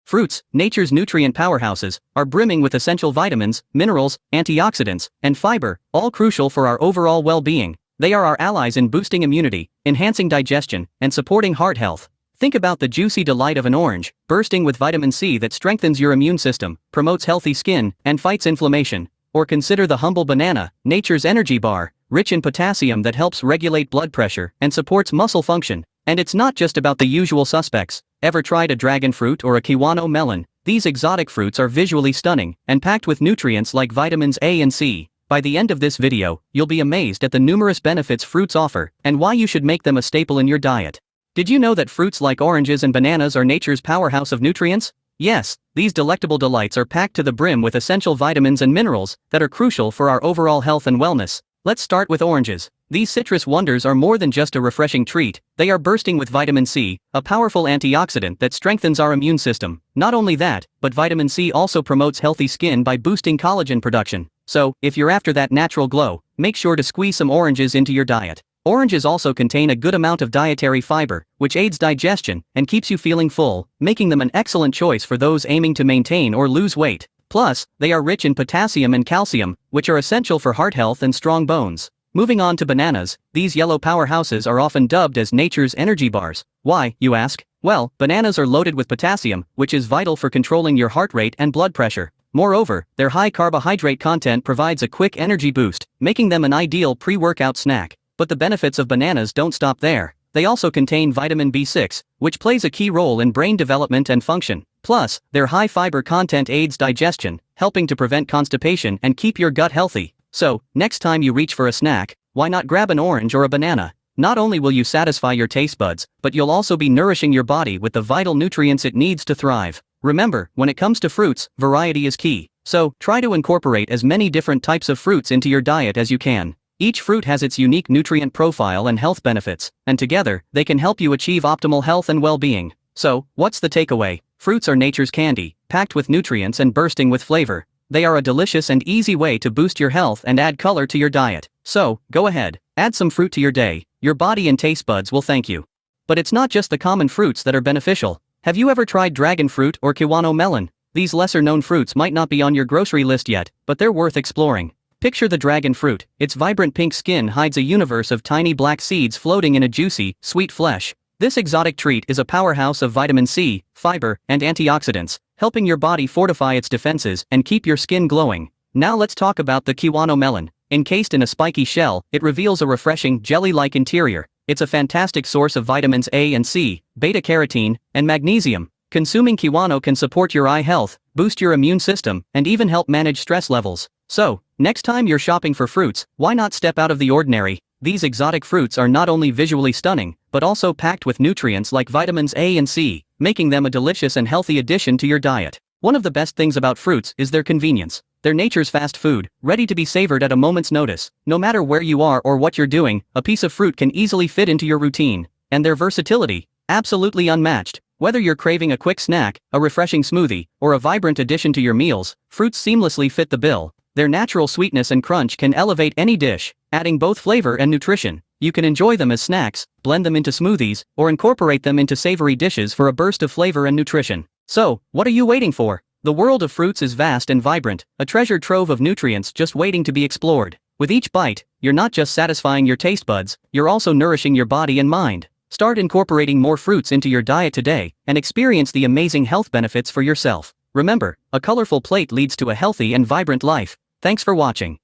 Fruits, nature's nutrient powerhouses, are brimming with essential vitamins, minerals, antioxidants, and fiber, all crucial for our overall well-being. They are our allies in boosting immunity, enhancing digestion, and supporting heart health. Think about the juicy delight of an orange, bursting with vitamin C that strengthens your immune system, promotes healthy skin, and fights inflammation. Or consider the humble banana, nature's energy bar, rich in potassium that helps regulate blood pressure and supports muscle function. And it's not just about the usual suspects. Ever tried a dragon fruit or a kiwano melon? These exotic fruits are visually stunning and packed with nutrients like vitamins A and C. By the end of this video, you'll be amazed at the numerous benefits fruits offer and why you should make them a staple in your diet. Did you know that fruits like oranges and bananas are nature's powerhouse of nutrients? Yes, these delectable delights are packed to the brim with essential vitamins and minerals that are crucial for our overall health and wellness. Let's start with oranges. These citrus wonders are more than just a refreshing treat, they are bursting with vitamin C, a powerful antioxidant that strengthens our immune system. Not only that, but vitamin C also promotes healthy skin by boosting collagen production. So, if you're after that natural glow, make sure to squeeze some oranges into your diet. Oranges also contain a good amount of dietary fiber, which aids digestion and keeps you feeling full, making them an excellent choice for those aiming to maintain or lose weight. Plus, they are rich in potassium and calcium, which are essential for heart health and strong bones. Moving on to bananas, these yellow powerhouses are often dubbed as nature's energy bars. Why, you ask? Well, bananas are loaded with potassium, which is vital for controlling your heart rate and blood pressure. Moreover, their high carbohydrate content provides a quick energy boost, making them an ideal pre-workout snack. But the benefits of bananas don't stop there. They also contain vitamin B6, which plays a key role in brain development and function. Plus, their high fiber content aids digestion, helping to prevent constipation and keep your gut healthy. So, next time you reach for a snack, why not grab an orange or a banana? Not only will you satisfy your taste buds, but you'll also be nourishing your body with the vital nutrients it needs to thrive. Remember, when it comes to fruits, variety is key. So, try to incorporate as many different types of fruits into your diet as you can. Each fruit has its unique nutrient profile and health benefits, and together, they can help you achieve optimal health and well-being. So, what's the takeaway? Fruits are nature's candy, packed with nutrients and bursting with flavor. They are a delicious and easy way to boost your health and add color to your diet. So, go ahead, add some fruit to your day. Your body and taste buds will thank you. But it's not just the common fruits that are beneficial. Have you ever tried dragon fruit or kiwano melon? These lesser-known fruits might not be on your grocery list yet, but they're worth exploring. Picture the dragon fruit. Its vibrant pink skin hides a universe of tiny black seeds floating in a juicy, sweet flesh. This exotic treat is a powerhouse of vitamin C, fiber, and antioxidants, helping your body fortify its defenses and keep your skin glowing. Now let's talk about the kiwano melon. Encased in a spiky shell, it reveals a refreshing, jelly-like interior. It's a fantastic source of vitamins A and C, beta-carotene, and magnesium. Consuming kiwano can support your eye health, boost your immune system, and even help manage stress levels. So, next time you're shopping for fruits, why not step out of the ordinary? These exotic fruits are not only visually stunning, but also packed with nutrients like vitamins A and C, making them a delicious and healthy addition to your diet. One of the best things about fruits is their convenience. They're nature's fast food, ready to be savored at a moment's notice. No matter where you are or what you're doing, a piece of fruit can easily fit into your routine. And their versatility, absolutely unmatched. Whether you're craving a quick snack, a refreshing smoothie, or a vibrant addition to your meals, fruits seamlessly fit the bill. Their natural sweetness and crunch can elevate any dish, adding both flavor and nutrition. You can enjoy them as snacks, blend them into smoothies, or incorporate them into savory dishes for a burst of flavor and nutrition. So, what are you waiting for? The world of fruits is vast and vibrant, a treasure trove of nutrients just waiting to be explored. With each bite, you're not just satisfying your taste buds, you're also nourishing your body and mind. Start incorporating more fruits into your diet today, and experience the amazing health benefits for yourself. Remember, a colorful plate leads to a healthy and vibrant life. Thanks for watching.